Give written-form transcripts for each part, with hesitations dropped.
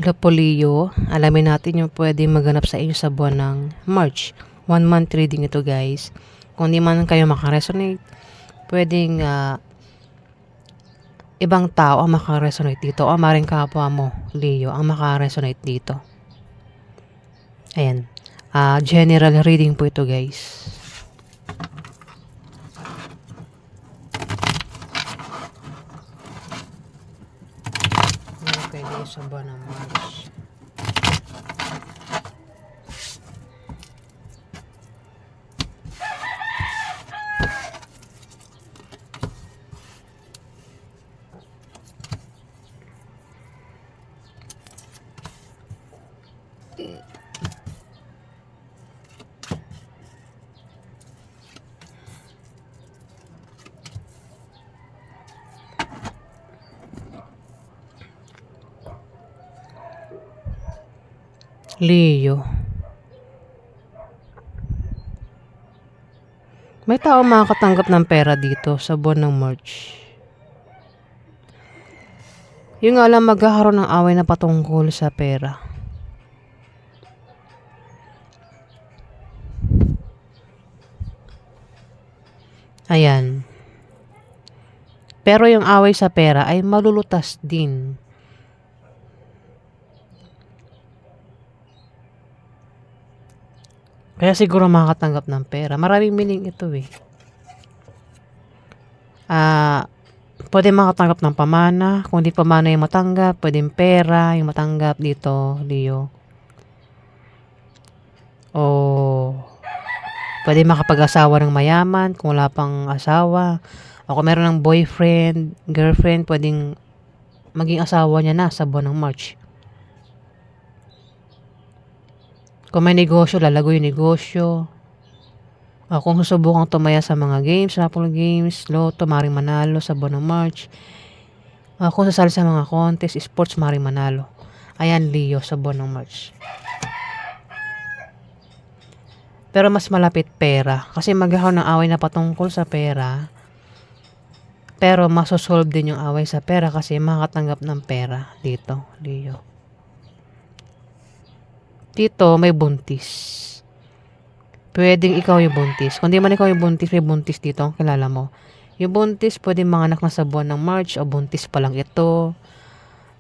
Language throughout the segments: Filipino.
Hello po Leo, alamin natin yung pwede maganap sa inyo sa buwan ng March. 1 month reading ito guys. Kung di man kayo makaresonate, pwedeng ibang tao ang makaresonate dito o maring kapwa mo, Leo, ang makaresonate dito. Ayan. General reading po ito guys. Okay guys, sa buwan ng March. Leo. May tao makakatanggap ng pera dito sa buwan ng March. Yung nga lang magkakaroon ng away na patungkol sa pera. Ayan. Pero yung away sa pera ay malulutas din. Kaya siguro makakatanggap ng pera. Maraming meaning ito eh. Pwede makatanggap ng pamana. Kung di pamana yung matanggap, pwedeng pera yung matanggap dito, Leo. O pwede makapag-asawa ng mayaman kung wala pang asawa. O kung meron ng boyfriend, girlfriend, pwedeng maging asawa niya na sa buwan ng March. Kung may negosyo, lalago yung negosyo. Kung susubukang tumaya sa mga games, raffle games, loto, maring manalo sa buwan ng March. Kung sasali sa mga contest, sports, maring manalo. Ayan, Leo, sa buwan ng March. Pero mas malapit pera. Kasi magkakaroon ng away na patungkol sa pera. Pero masosolve din yung away sa pera kasi makakatanggap ng pera dito, Leo. Dito, may buntis. Pwedeng ikaw yung buntis. Kung di man ikaw yung buntis, may buntis dito, kilala mo. Yung buntis, pwedeng manganak na sa buwan ng March o buntis pa lang ito.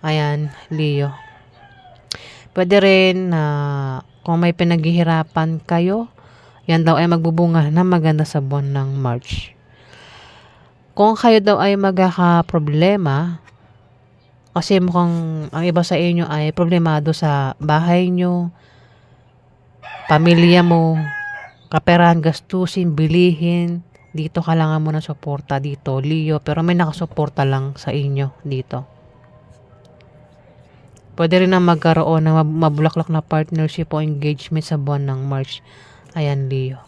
Ayan, Leo. Pwede rin na kung may pinaghihirapan kayo, yan daw ay magbubunga na maganda sa buwan ng March. Kung kayo daw ay magkakaproblema, kasi mukhang ang iba sa inyo ay problemado sa bahay nyo, pamilya mo, kaperahan, gastusin, bilihin. Dito kailangan mo ng suporta dito, Leo. Pero may nakasuporta lang sa inyo dito. Pwede rin na magkaroon ng mabulaklak na partnership o engagement sa buwan ng March. Ayan, Leo.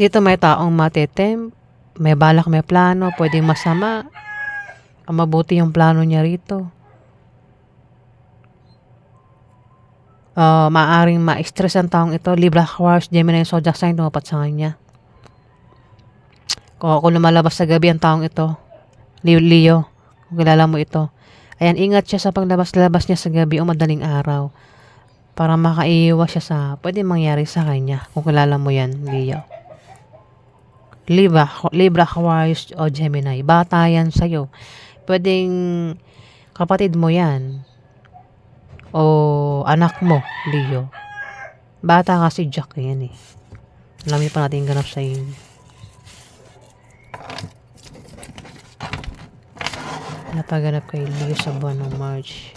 Dito may taong matetem. May balak, may plano. Pwedeng masama. Ang mabuti yung plano niya rito. Maaring ma-stress ang taong ito. Libra, Aquarius, Gemini, Zodiac sign, tumapat sa kanya. Kung lumalabas sa gabi ang taong ito, Leo, kung kilala mo ito, ayan, ingat siya sa paglabas-labas niya sa gabi o madaling araw para makaiwas siya sa pwede mangyari sa kanya kung kilala mo yan, Leo. Libra, Aquarius, o Gemini, bata yan sa'yo. Pwedeng kapatid mo yan o anak mo, Leo. Bata kasi Jack yan eh. Alam pa natin ganap sa inyo. Napaganap kay Leo sa buwan ng March.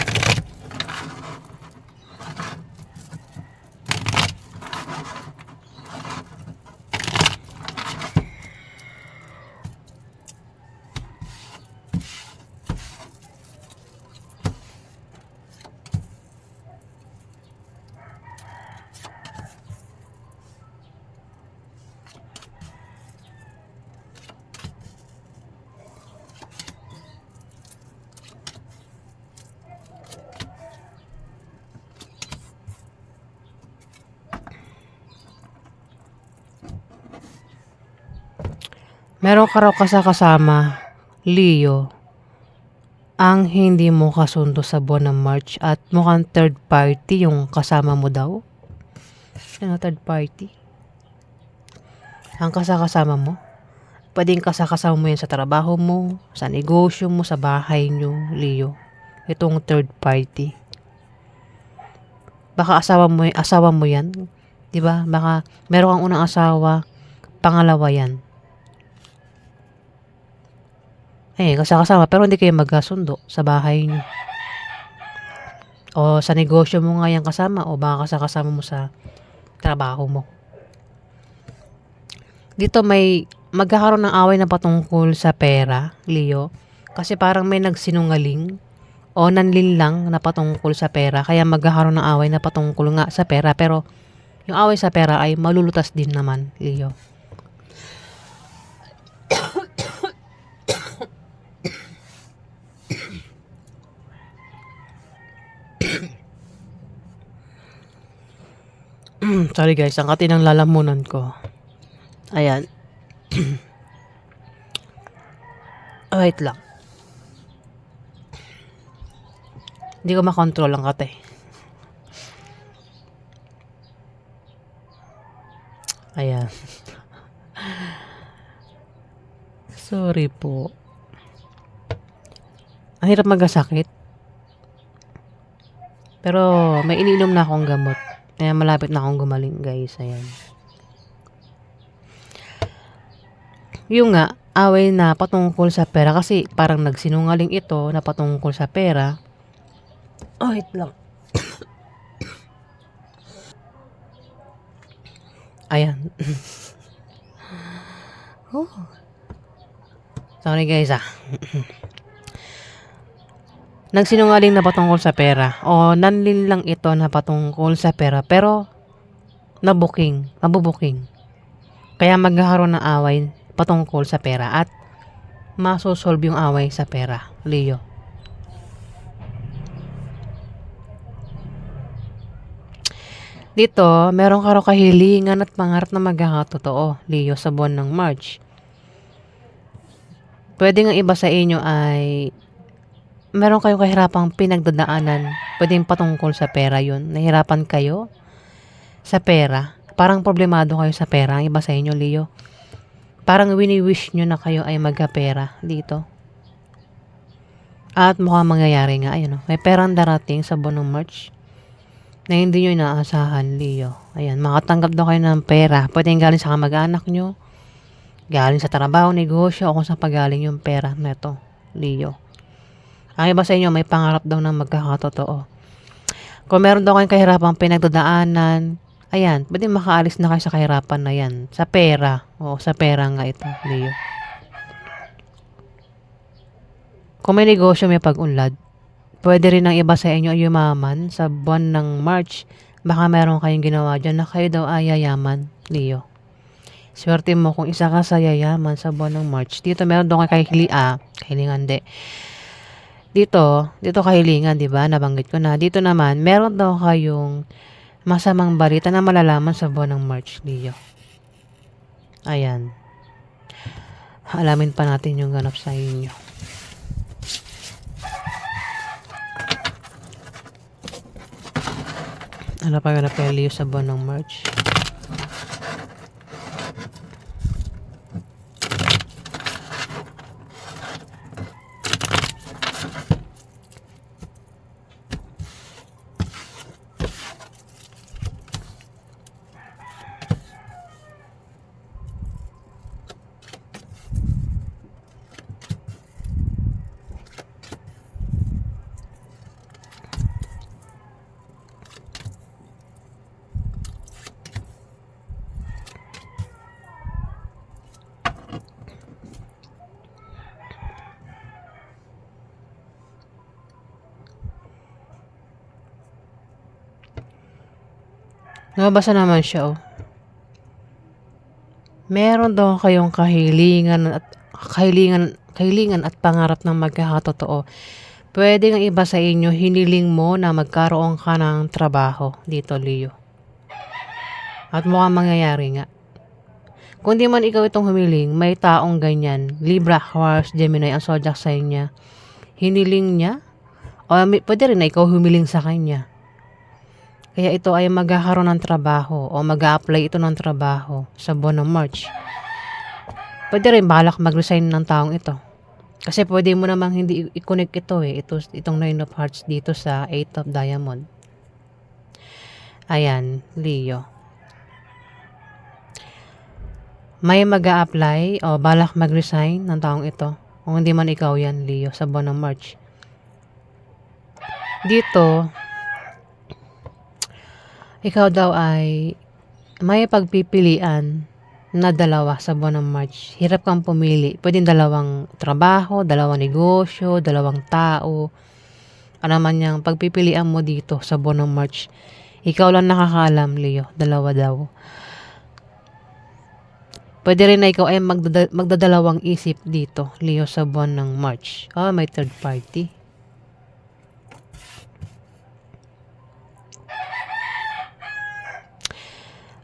Meron ka raw kasama, Leo, ang hindi mo kasundo sa buwan ng March at mukhang third party yung kasama mo daw. Ano third party? Ang kasama mo? Pwedeng kasama mo yan sa trabaho mo, sa negosyo mo, sa bahay nyo, Leo. Itong third party. Baka asawa mo yan. 'Di ba? Baka meron kang unang asawa, pangalawa yan. Kasama pero hindi kayo magkasundo sa bahay nyo. O sa negosyo mo nga yan kasama o baka kasama mo sa trabaho mo. Dito may magkakaroon ng away na patungkol sa pera, Leo. Kasi parang may nagsinungaling o nanlinlang na patungkol sa pera. Kaya magkakaroon ng away na patungkol nga sa pera. Pero yung away sa pera ay malulutas din naman, Leo. Sorry guys, ang kati ng lalamunan ko. Ayan. Wait lang. Hindi ko makontrol ang kate. Ayan. Sorry po. Ang hirap magkasakit. Pero may iniinom na akong gamot. Kaya malapit na akong gumaling guys. Ayan. Yung nga, away na patungkol sa pera kasi parang nagsinungaling ito na patungkol sa pera. Oh, wait lang. Ayan. Oh. Sorry guys Nagsinungaling na patungkol sa pera o nanlin lang ito na patungkol sa pera pero mabubuking. Kaya magkakaroon ng away patungkol sa pera at masosolve yung away sa pera, Leo. Dito, meron ka raw kahilingan at pangarap na magkakatotoo, Leo, sa buwan ng March. Pwede nga iba sa inyo ay meron kayong kahirapang pinagdadaanan. Pwedeng patungkol sa pera yun. Nahirapan kayo sa pera. Parang problemado kayo sa pera. Ang iba sa inyo, Leo. Parang wini-wish nyo na kayo ay magkapera dito. At mukhang mangyayari nga. Ayun, may perang darating sa buwan ng March na hindi nyo inaasahan, Leo. Ayan, makatanggap daw kayo ng pera. Pwedeng galing sa kamag-anak nyo, galing sa trabaho, negosyo, o kung saan pagaling yung pera neto, Leo. Ang iba sa inyo, may pangarap daw na magkakatotoo. Kung meron daw kayong kahirapang pinagdadaanan, ayan, pwede makaalis na kayo sa kahirapan na yan. Sa pera. O, sa pera nga ito, Leo. Kung may negosyo, may pag-unlad, pwede rin ang iba sa inyo yumaman sa buwan ng March. Baka meron kayong ginawa dyan na kayo daw ay yayaman, Leo. Swerte mo kung isa ka sa yayaman sa buwan ng March. Dito meron daw kahilingan, Dito kahilingan, di ba? Nabanggit ko na. Dito naman, meron daw kayong masamang balita na malalaman sa buwan ng March, Leo. Ayan. Alamin pa natin yung ganap sa inyo. Ano pa ganap kay Leo sa buwan ng March? Nabasa naman siya, oh. Meron daw kayong kahilingan at pangarap ng magkakatotoo. Pwede ng iba sa inyo, hiniling mo na magkaroon ka ng trabaho dito, Leo. At mukhang mangyayari nga. Kung di man ikaw itong humiling, may taong ganyan. Libra, Aquarius, Gemini, ang zodiac sign niya. hiniling niya o pwede rin na ikaw humiling sa kanya. Kaya ito ay magkakaroon ng trabaho o mag-a-apply ito ng trabaho sa buwan ng March. Pwede rin balak mag-resign ng taong ito. Kasi pwede mo namang hindi i-connect ito itong 9 of Hearts dito sa 8 of Diamond. Ayan, Leo. May mag-a-apply o balak mag-resign ng taong ito. Kung hindi man ikaw yan, Leo, sa buwan ng March. Dito, ikaw daw ay may pagpipilian na dalawa sa buwan ng March. Hirap kang pumili. Pwedeng dalawang trabaho, dalawang negosyo, dalawang tao. Ano man yung pagpipilian mo dito sa buwan ng March. Ikaw lang nakakaalam, Leo. Dalawa daw. Pwede rin na ikaw ay magdadalawang isip dito, Leo, sa buwan ng March. May third party.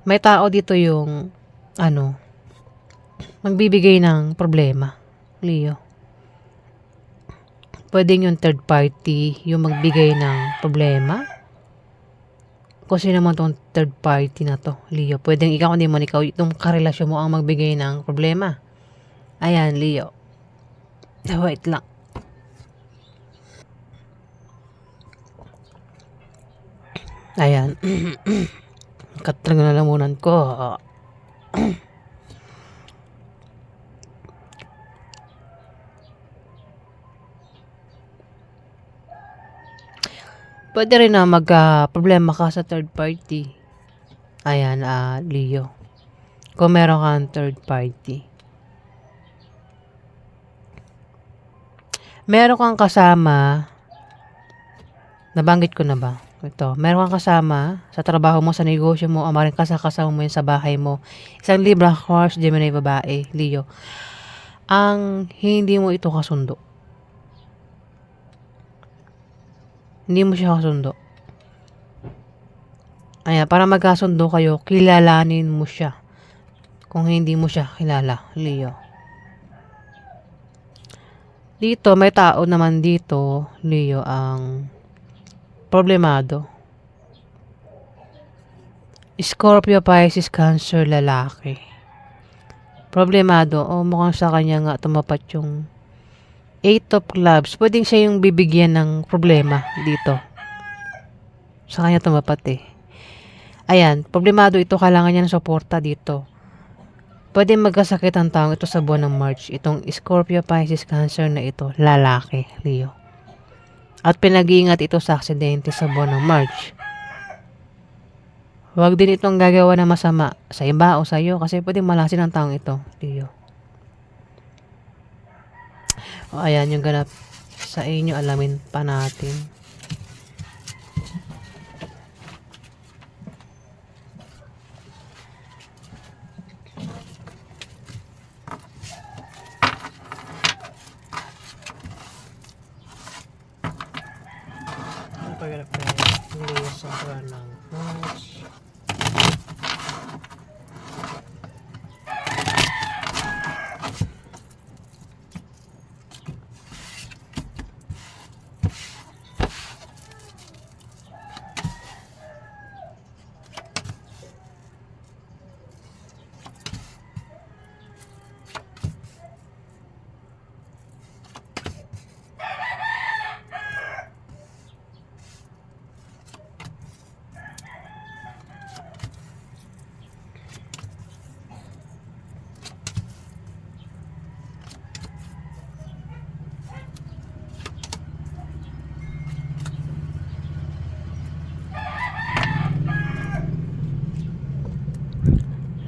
May tao dito yung, magbibigay ng problema, Leo. Pwede yung third party, yung magbigay ng problema. Kung sino naman tong third party na to, Leo. Pwedeng ikaw, hindi man ikaw, itong karelasyon mo ang magbigay ng problema. Ayan, Leo. Wait lang. Ayan. Katrang na lamunan ko. Pwede rin na magka-problema ka sa third party. Ayan, Leo. Kung meron kang third party. Meron kang kasama, nabanggit ko na ba? Ito, meron kang kasama sa trabaho mo, sa negosyo mo, o maring kasama mo yun sa bahay mo. Isang Libra, Horse, Gemini, babae, Leo. Ang hindi mo ito kasundo. Hindi mo siya kasundo. Ayan, para magkasundo kayo, kilalanin mo siya. Kung hindi mo siya kilala, Leo. Dito, may tao naman dito, Leo, ang problemado. Scorpio, Pisces, Cancer, lalaki. Problemado, mukhang sa kanya nga tumapat yung 8 of Clubs. Pwedeng siya yung bibigyan ng problema dito. Sa kanya tumapat Ayan, problemado ito, kailangan niya ng suporta dito. Pwede magkasakit ang taong ito sa buwan ng March. Itong Scorpio, Pisces, Cancer na ito, lalaki, Leo. At pinag-iingat ito sa aksidente sa buwan ng March. Huwag din itong gagawa na masama sa iba o sa iyo kasi pwede malasin ang taong ito, Leo. Ayan yung ganap sa inyo, alamin pa natin. Leo sa buwan ng March.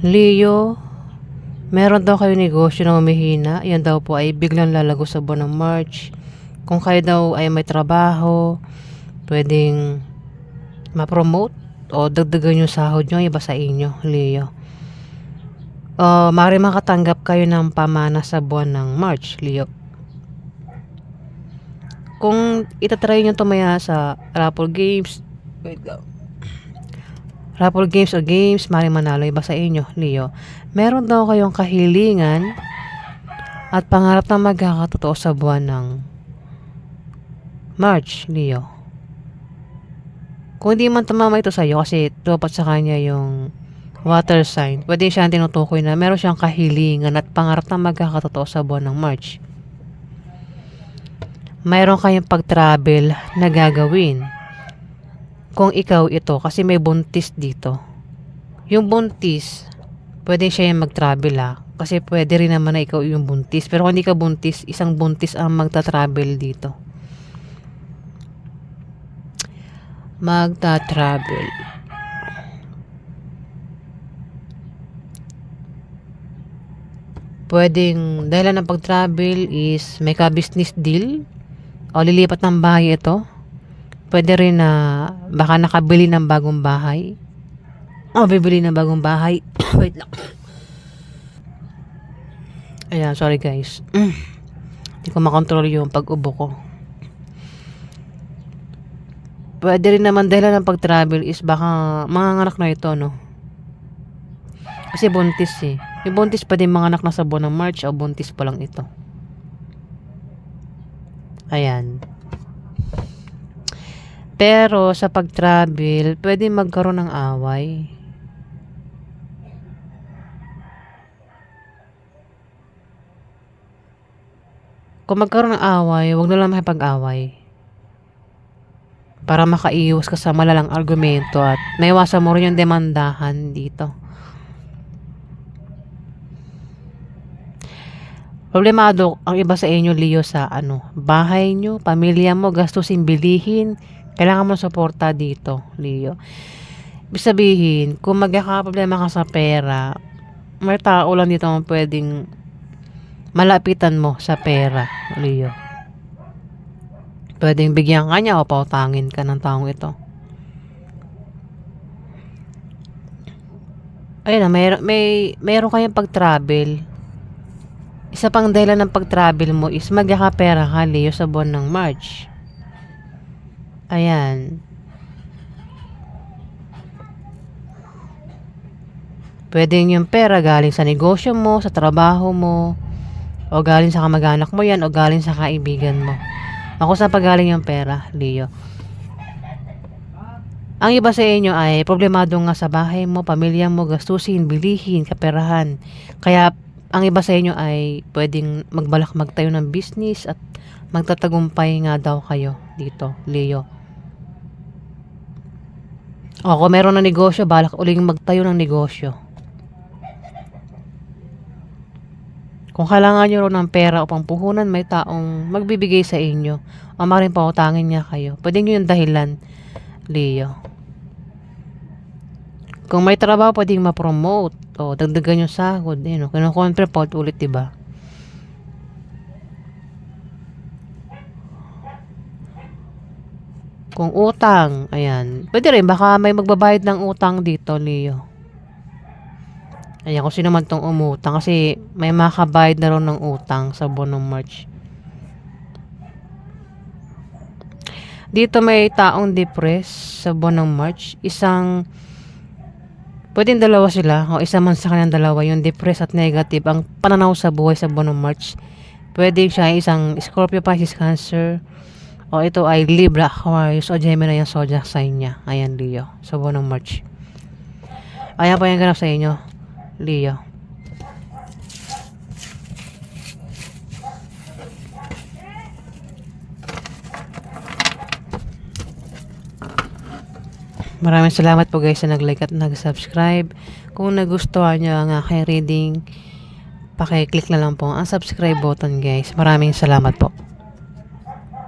Leo, meron daw kayo negosyo na humihina. Yan daw po ay biglang lalago sa buwan ng March. Kung kayo daw ay may trabaho, pwedeng ma-promote o dagdagan yung sahod nyo, iba sa inyo, Leo. Maaari makatanggap kayo ng pamana sa buwan ng March, Leo. Kung itatry nyo tumaya sa raffle games, raffle games o games, maaaring manalo, iba sa inyo, Leo. Meron daw kayong kahilingan at pangarap na magkakatotoo sa buwan ng March, Leo. Kung hindi man tumama ito sa'yo kasi dapat sa kanya yung water sign, pwede siya tinutukoy na meron siyang kahilingan at pangarap na magkakatotoo sa buwan ng March. Mayroon kayong pag-travel na gagawin. Kung ikaw ito, kasi may buntis dito. Yung buntis, pwede siya yung mag-travel kasi pwede rin naman na ikaw yung buntis. Pero kung hindi ka buntis, isang buntis ang magta-travel dito. Magta-travel. Pwedeng dahilan ng pag-travel is may ka-business deal o lilipat ng bahay ito. Pwede rin na baka nakabili ng bagong bahay o bibili ng bagong bahay. Wait lang. Ayan, sorry guys. Hindi ko makontrol yung pag-ubo ko. Pwede rin naman dahilan ng pag-travel is baka manganganak na ito, no? Kasi buntis eh. Yung buntis pwede manganak na sa buwan ng March o buntis pa lang ito. Ayan. Pero sa pag-travel, pwede magkaroon ng away. Kung magkaroon ng away, huwag na lang makipag-away. Para makaiwas ka sa malalang argumento at maiwasan mo rin yung demandahan dito. Problemado ang iba sa inyo, Leo, sa bahay nyo, pamilya mo, gastusin, bilihin. Kailangan mo suporta dito, Leo. Ibig sabihin, kung magkakaproblema ka sa pera, may tao lang dito ang pwedeng malapitan mo sa pera, Leo. Pwedeng bigyan ka niya o pautangin ka ng taong ito. Ayun na, mayroon kayong pag-travel. Isa pang dahilan ng pag-travel mo is magkakapera ka, Leo, sa buwan ng March. Ayan. Pwede yung pera galing sa negosyo mo, sa trabaho mo, o galing sa kamag-anak mo yan, o galing sa kaibigan mo. Ako sa pagaling yung pera, Leo. Ang iba sa inyo ay problemado nga sa bahay mo, pamilya mo, gastusin, bilihin, kaperahan. Kaya ang iba sa inyo ay pwedeng magbalak magtayo ng business at magtatagumpay nga daw kayo dito, Leo. O kung meron ng negosyo, balak uling magtayo ng negosyo. Kung kailangan nyo rin ng pera o pampuhunan, may taong magbibigay sa inyo. O maaaring pautangin niya kayo. Pwede nyo yung dahilan, Leo. Kung may trabaho, pwedeng ma-promote. O dagdagan yung sahod. Kinukontra pa ulit, diba? Kung utang, ayan. Pwede rin, baka may magbabayad ng utang dito, Leo. Ayan, kung sino man tong umutang. Kasi may makabayad na rin ng utang sa buwan ng March. Dito may taong depressed sa buwan ng March. Pwedeng dalawa sila. O isa man sa kanilang dalawa. Yung depressed at negative. Ang pananaw sa buhay sa buwan ng March. Pwede siya isang Scorpio, Pisces, Cancer. O ito ay Libra, Aquarius, o Gemini yung zodiac sign niya. Ayan, Leo. Sa buwan ng March. Ayan po yung ganap sa inyo, Leo. Maraming salamat po guys sa nag-like at nag-subscribe. Kung nagustuhan nyo ang aking reading, paki-click na lang po ang subscribe button guys. Maraming salamat po.